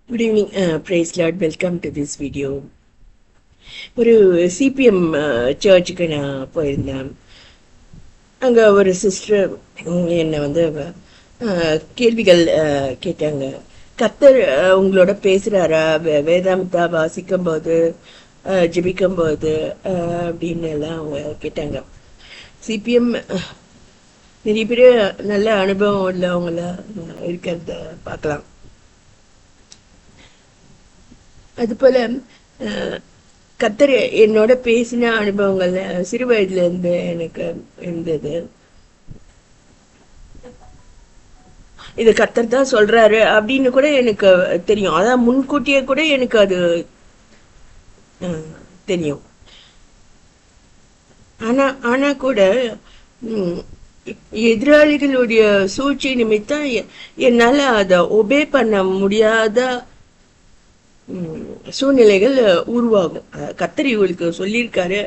Good evening, praise Lord. Welcome to this video. ஒரு CPM சர்ச்சுக்கு நான் போயிருந்தேன். அங்கே ஒரு சிஸ்டர் என்னை வந்து கேள்விகள் கேட்டாங்க. கர்த்தர் உங்களோட பேசுகிறாரா வேதாந்தா வாசிக்கும் போது ஜெபிக்கும் போது அப்படின்னு எல்லாம் அவங்க கேட்டாங்க. சிபிஎம் நிறைய பேர் நல்ல அனுபவம் உள்ளவங்கள இருக்கிறத பார்க்கலாம். அதுபோல் கர்த்தர் என்னோட பேசின அனுபவங்கள் சிறு வயதுல இருந்து எனக்கு இருந்தது. இது கர்த்தர் தான் சொல்றாரு அப்படின்னு கூட எனக்கு தெரியும். அதான் முன்கூட்டியே கூட எனக்கு அது தெரியும். ஆனா கூட எதிராளிகளுடைய சூழ்ச்சி நிமித்தம் என்னால அதை ஒபே பண்ண முடியாத சூழ்நிலைகள் உருவாகும். கர்த்தர் இவங்களுக்கு சொல்லியிருக்காரு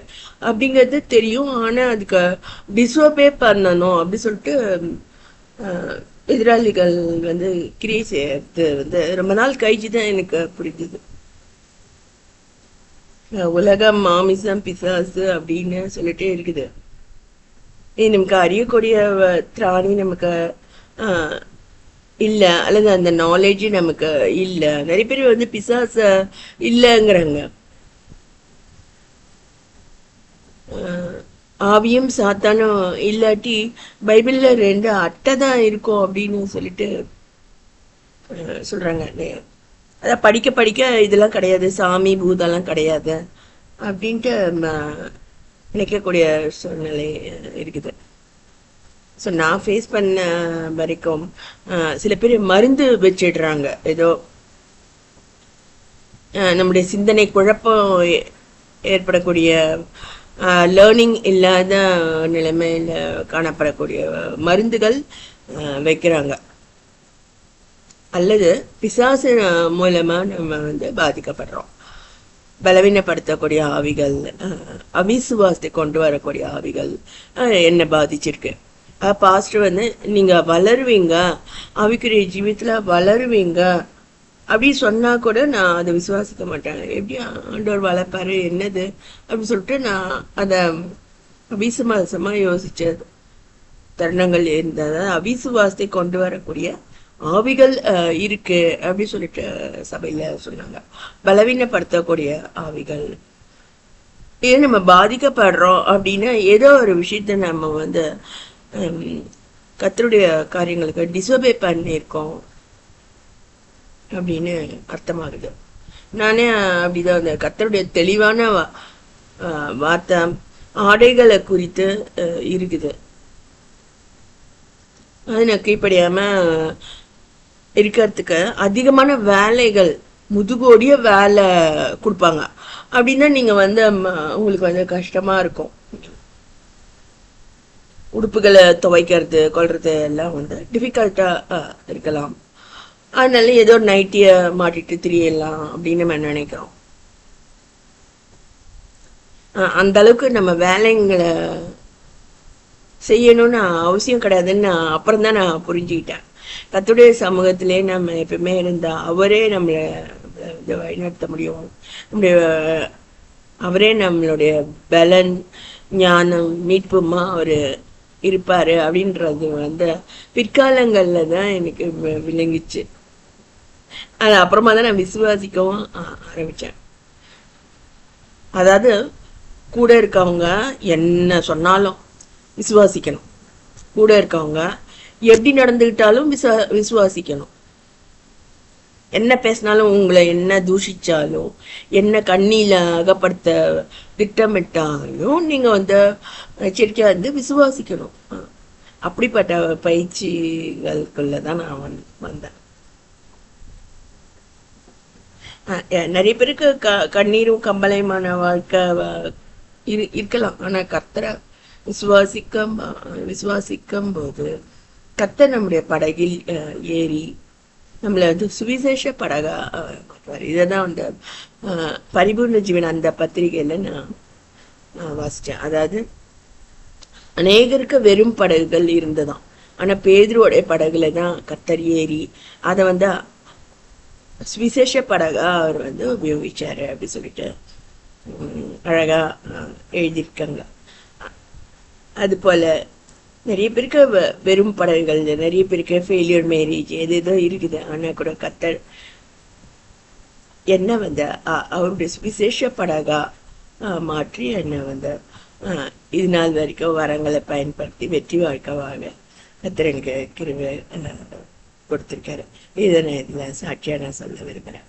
அப்படிங்கிறது தெரியும். ஆனா அதுக்கு டிஸ்ஓபே பண்ணணும் அப்படி சொல்லிட்டு எதிராளிகள் வந்து கிரியை செய்யறது வந்து ரொம்ப நாள் கழிச்சு தான் எனக்கு புரிஞ்சுது. உலகம் மாமிசம் பிசாசு அப்படின்னு சொல்லிட்டே இருக்குது. நமக்கு அறியக்கூடிய திராணி நமக்கு இல்லை, அல்லது அந்த நாலேஜ் நமக்கு இல்லை. நிறைய பேர் வந்து பிசாச இல்லைங்கிறாங்க. ஆவியும் சாத்தானும் இல்லாட்டி பைபிள்ல 2 அட்டை தான் இருக்கும் அப்படின்னு சொல்லிட்டு சொல்றாங்க. அதான் படிக்க படிக்க இதெல்லாம் கிடையாது, சாமி பூதெல்லாம் கிடையாது அப்படின்ட்டு நினைக்கக்கூடிய சூழ்நிலை இருக்குது. ஸோ நான் ஃபேஸ் பண்ண வரைக்கும் சில பேர் மருந்து வச்சிடுறாங்க. ஏதோ நம்முடைய சிந்தனை குழப்பம் ஏற்படக்கூடிய லேர்னிங் இல்லாத நிலைமையில் காணப்படக்கூடிய மருந்துகள் வைக்கிறாங்க. அல்லது பிசாசு மூலமாக நம்ம வந்து பாதிக்கப்படுறோம். பலவீனப்படுத்தக்கூடிய ஆவிகள், அவிசுவாசத்தை கொண்டு வரக்கூடிய ஆவிகள் என்ன பாதிச்சிருக்கு. பாஸ்டர் வந்து நீங்க வளருவீங்க, ஆவிக்குரிய ஜீவித்துல வளருவீங்க அப்படி சொன்னா கூட நான் அதை விசுவாசிக்க மாட்டேன். எப்படி ஆண்டவர் வளர்ப்பாரு என்னது அப்படின்னு சொல்லிட்டு நான் அதை அவிசுவாசமா யோசிச்ச தருணங்கள் இருந்தது. அவிசுவாசத்தை கொண்டு வரக்கூடிய ஆவிகள் இருக்கு அப்படி சொல்லிட்டு சபையில சொன்னாங்க. பலவீனப்படுத்தக்கூடிய ஆவிகள். ஏன் நம்ம பாதிக்கப்படுறோம் அப்படின்னா ஏதோ ஒரு விஷயத்த நம்ம வந்து கர்த்தருடைய காரியங்களுக்கு டிசோபே பண்ணியிருக்கோம் அப்படின்னு அர்த்தமாகுது. நானே அப்படிதான் அந்த கர்த்தருடைய தெளிவான வார்த்தை ஆடைகளை குறித்து இருக்குது. அது நான் கீழ்ப்படியாம இருக்கிறதுக்கு அதிகமான வேலைகள், முதுகோடிய வேலை கொடுப்பாங்க. அப்படின்னா நீங்க வந்து உங்களுக்கு வந்து கஷ்டமா இருக்கும். உடுப்புகளை துவைக்கிறது கொள்றது எல்லாம் வந்து டிஃபிகல்ட்டா இருக்கலாம். அதனால ஏதோ நைட்டிய மாட்டிட்டு திரியலாம் அப்படின்னு நம்ம நினைக்கிறோம். அந்த அளவுக்கு நம்ம வேலைங்களை செய்யணும்னு அவசியம் கிடையாதுன்னு அப்புறம் தான் நான் புரிஞ்சுக்கிட்டேன். கர்த்தருடைய சமூகத்திலே நம்ம எப்பவுமே இருந்தா அவரே நம்மளை வழிநடத்த முடியும். அவரே நம்மளுடைய பலன், ஞானம், மீட்புமா அவரு இருப்பாரு அப்படின்றது வந்து பிற்காலங்கள்ல தான் எனக்கு விளங்கிச்சு. அது அப்புறமா தான் நான் விசுவாசிக்கவும் ஆரம்பிச்சேன். அதாவது கூட இருக்கவங்க என்ன சொன்னாலும் விசுவாசிக்கணும். கூட இருக்கவங்க எப்படி நடந்துகிட்டாலும் விசுவாசிக்கணும். என்ன பேசினாலும், உங்களை என்ன தூஷிச்சாலும், என்ன கண்ணில அகப்படுத்த திட்டமிட்டாலும் நீங்க வந்து எச்சரிக்கையா இருந்து விசுவாசிக்கணும். அப்படிப்பட்ட பயிற்சிகளுக்குள்ளதான் நான் வந்தேன். நிறைய பேருக்கு கண்ணீரும் கம்பளையுமான வாழ்க்கை இருக்கலாம். ஆனா கர்த்தரை விசுவாசிக்கும் போது கர்த்தர் நம்முடைய படகில் ஏறி நம்மளை வந்து சுவிசேஷ படகா மாற்றுவார். இதைதான் அந்த பரிபூர்ண ஜீவன் அந்த பத்திரிகையில நான் வாசிச்சேன். அதாவது அநேகருக்கு வெறும் படகுகள் இருந்ததாம். ஆனா பேதுருவோடைய படகுல தான் கர்த்தர் ஏறி அதை வந்து சுவிசேஷ படகா அவர் வந்து உபயோகிச்சாரு அப்படி சொல்லிட்டு அழகா எழுதியிருக்காங்க. அது போல நிறைய பேருக்கு வெறும் படகுகள், நிறைய பேருக்கு ஃபெயிலியர் மேரேஜ் எது ஏதோ இருக்குது. ஆனா கூட கத்தர் என்ன வந்து அவருடைய சுவிசேஷ படகா மாற்றி என்ன வந்து இது நாள் வரைக்கும் வரங்களை பயன்படுத்தி வெற்றி வாழ்க்கை வாழ கத்தர் எனக்கு கிருபை கொடுத்திருக்காரு. இதை நான் இதுல சாட்சியா நான் சொல்ல விரும்புறேன்.